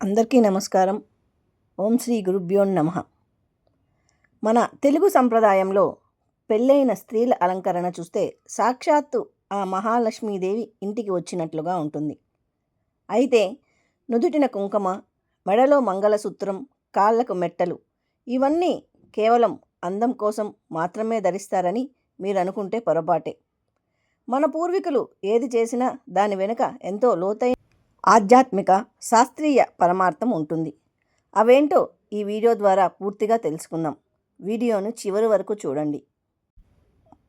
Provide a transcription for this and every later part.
అందరికీ నమస్కారం. ఓం శ్రీ గురుభ్యో నమః. మన తెలుగు సంప్రదాయంలో పెళ్ళైన స్త్రీల అలంకరణ చూస్తే సాక్షాత్తు ఆ మహాలక్ష్మీదేవి ఇంటికి వచ్చినట్లుగా ఉంటుంది. అయితే నుదుటిన కుంకుమ, మెడలో మంగళసూత్రం, కాళ్ళకు మెట్టలు ఇవన్నీ కేవలం అందం కోసం మాత్రమే ధరిస్తారని మీరు అనుకుంటే పొరపాటే. మన పూర్వీకులు ఏది చేసినా దాని వెనుక ఎంతో లోతైన ఆధ్యాత్మిక, శాస్త్రీయ పరమార్థం ఉంటుంది. అవేంటో ఈ వీడియో ద్వారా పూర్తిగా తెలుసుకుందాం. వీడియోను చివరి వరకు చూడండి.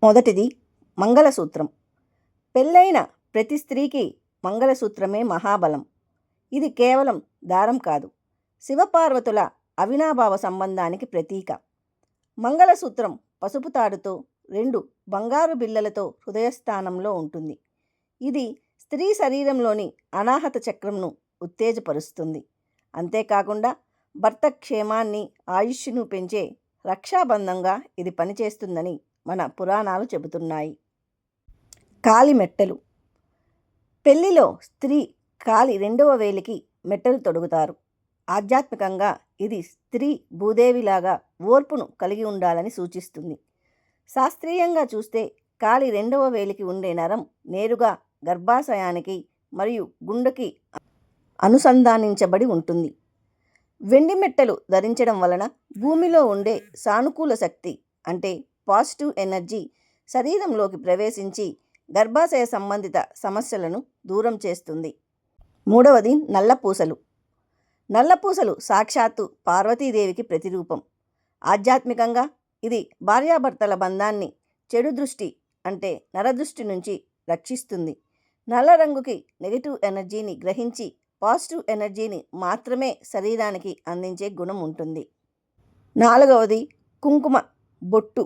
మొదటిది మంగళసూత్రం. పెళ్ళైన ప్రతి స్త్రీకి మంగళసూత్రమే మహాబలం. ఇది కేవలం దారం కాదు, శివపార్వతుల అవినాభావ సంబంధానికి ప్రతీక. మంగళసూత్రం పసుపు తాడుతో 2 బంగారు బిళ్ళలతో హృదయస్థానంలో ఉంటుంది. ఇది స్త్రీ శరీరంలోని అనాహత చక్రంను ఉత్తేజపరుస్తుంది. అంతేకాకుండా భర్త క్షేమాన్ని, ఆయుష్ను పెంచే రక్షాబంధంగా ఇది పనిచేస్తుందని మన పురాణాలు చెబుతున్నాయి. కాలి మెట్టలు. పెళ్లిలో స్త్రీ కాలి 2వ వేలికి మెట్టలు తొడుగుతారు. ఆధ్యాత్మికంగా ఇది స్త్రీ భూదేవిలాగా ఓర్పును కలిగి ఉండాలని సూచిస్తుంది. శాస్త్రీయంగా చూస్తే కాలి 2వ వేలికి ఉండే నరం నేరుగా గర్భాశయానికి మరియు గుండెకి అనుసంధానించబడి ఉంటుంది. వెండి మెట్టలు ధరించడం వలన భూమిలో ఉండే సానుకూల శక్తి అంటే పాజిటివ్ ఎనర్జీ శరీరంలోకి ప్రవేశించి గర్భాశయ సంబంధిత సమస్యలను దూరం చేస్తుంది. మూడవది నల్లపూసలు. నల్లపూసలు సాక్షాత్తు పార్వతీదేవికి ప్రతిరూపం. ఆధ్యాత్మికంగా ఇది భార్యాభర్తల బంధాన్ని చెడు దృష్టి అంటే నరదృష్టి నుంచి రక్షిస్తుంది. నల్ల రంగుకి నెగిటివ్ ఎనర్జీని గ్రహించి పాజిటివ్ ఎనర్జీని మాత్రమే శరీరానికి అందించే గుణం ఉంటుంది. నాలుగవది కుంకుమ బొట్టు.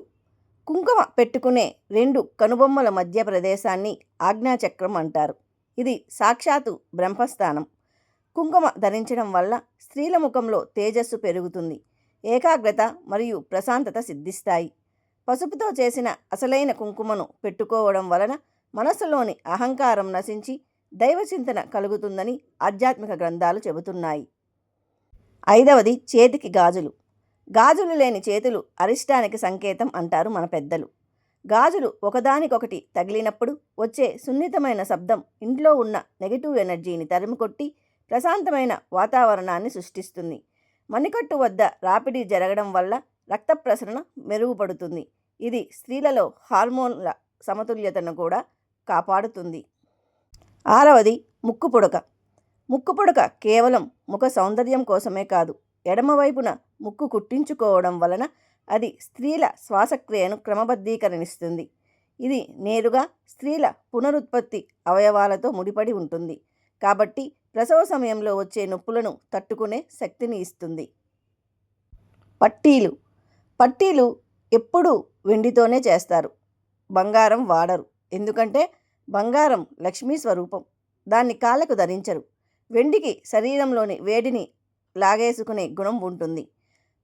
కుంకుమ పెట్టుకునే 2 కనుబొమ్మల మధ్య ప్రదేశాన్ని ఆజ్ఞాచక్రం అంటారు. ఇది సాక్షాత్తు బ్రహ్మస్థానం. కుంకుమ ధరించడం వల్ల స్త్రీల ముఖంలో తేజస్సు పెరుగుతుంది, ఏకాగ్రత మరియు ప్రశాంతత సిద్ధిస్తాయి. పసుపుతో చేసిన అసలైన కుంకుమను పెట్టుకోవడం వలన మనస్సులోని అహంకారం నశించి దైవచింతన కలుగుతుందని ఆధ్యాత్మిక గ్రంథాలు చెబుతున్నాయి. ఐదవది చేతికి గాజులు. గాజులు లేని చేతులు అరిష్టానికి సంకేతం అంటారు మన పెద్దలు. గాజులు ఒకదానికొకటి తగిలినప్పుడు వచ్చే సున్నితమైన శబ్దం ఇంట్లో ఉన్న నెగిటివ్ ఎనర్జీని తరిమికొట్టి ప్రశాంతమైన వాతావరణాన్ని సృష్టిస్తుంది. మణికట్టు వద్ద రాపిడి జరగడం వల్ల రక్త ప్రసరణ మెరుగుపడుతుంది. ఇది స్త్రీలలో హార్మోన్ల సమతుల్యతను కూడా కాపాడుతుంది. ఆరవది ముక్కు పుడక. ముక్కు పుడక కేవలం ముఖ సౌందర్యం కోసమే కాదు, ఎడమవైపున ముక్కు కుట్టించుకోవడం వలన అది స్త్రీల శ్వాసక్రియను క్రమబద్ధీకరణిస్తుంది. ఇది నేరుగా స్త్రీల పునరుత్పత్తి అవయవాలతో ముడిపడి ఉంటుంది కాబట్టి ప్రసవ సమయంలో వచ్చే నొప్పులను తట్టుకునే శక్తిని ఇస్తుంది. పట్టీలు. పట్టీలు ఎప్పుడూ వెండితోనే చేస్తారు, బంగారం వాడరు. ఎందుకంటే బంగారం లక్ష్మీ స్వరూపం, దాన్ని కాళ్ళకు ధరించరు. వెండికి శరీరంలోని వేడిని లాగేసుకునే గుణం ఉంటుంది.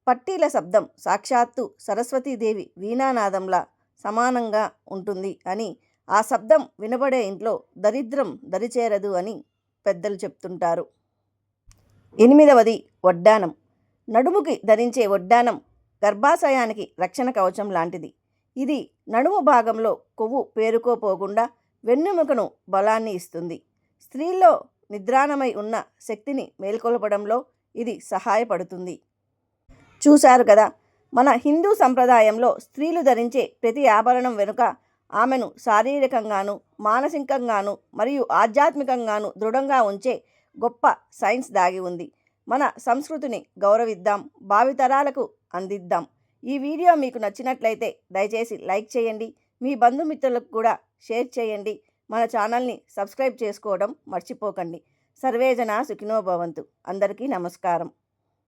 పట్టీల శబ్దం సాక్షాత్తు సరస్వతీదేవి వీణానాదంలా సమానంగా ఉంటుంది అని, ఆ శబ్దం వినబడే ఇంట్లో దరిద్రం దరిచేరదు అని పెద్దలు చెప్తుంటారు. ఎనిమిదవది వడ్డానం. నడుముకి ధరించే వడ్డానం గర్భాశయానికి రక్షణ కవచం లాంటిది. ఇది నడుము భాగంలో కొవ్వు పేరుకోపోకుండా వెన్నెముకను బలాన్ని ఇస్తుంది. స్త్రీల్లో నిద్రాణమై ఉన్న శక్తిని మేల్కొల్పడంలో ఇది సహాయపడుతుంది. చూశారు కదా, మన హిందూ సంప్రదాయంలో స్త్రీలు ధరించే ప్రతి ఆభరణం వెనుక ఆమెను శారీరకంగాను, మానసికంగాను మరియు ఆధ్యాత్మికంగాను దృఢంగా ఉంచే గొప్ప సైన్స్ దాగి ఉంది. మన సంస్కృతిని గౌరవిద్దాం, భావితరాలకు అందిద్దాం. ఈ వీడియో మీకు నచ్చినట్లయితే దయచేసి లైక్ చేయండి, మీ బంధుమిత్రులకు కూడా షేర్ చేయండి. మన ఛానల్ని సబ్స్క్రైబ్ చేసుకోవడం మర్చిపోకండి. సర్వేజన సుఖినో భవంతు. అందరికీ నమస్కారం.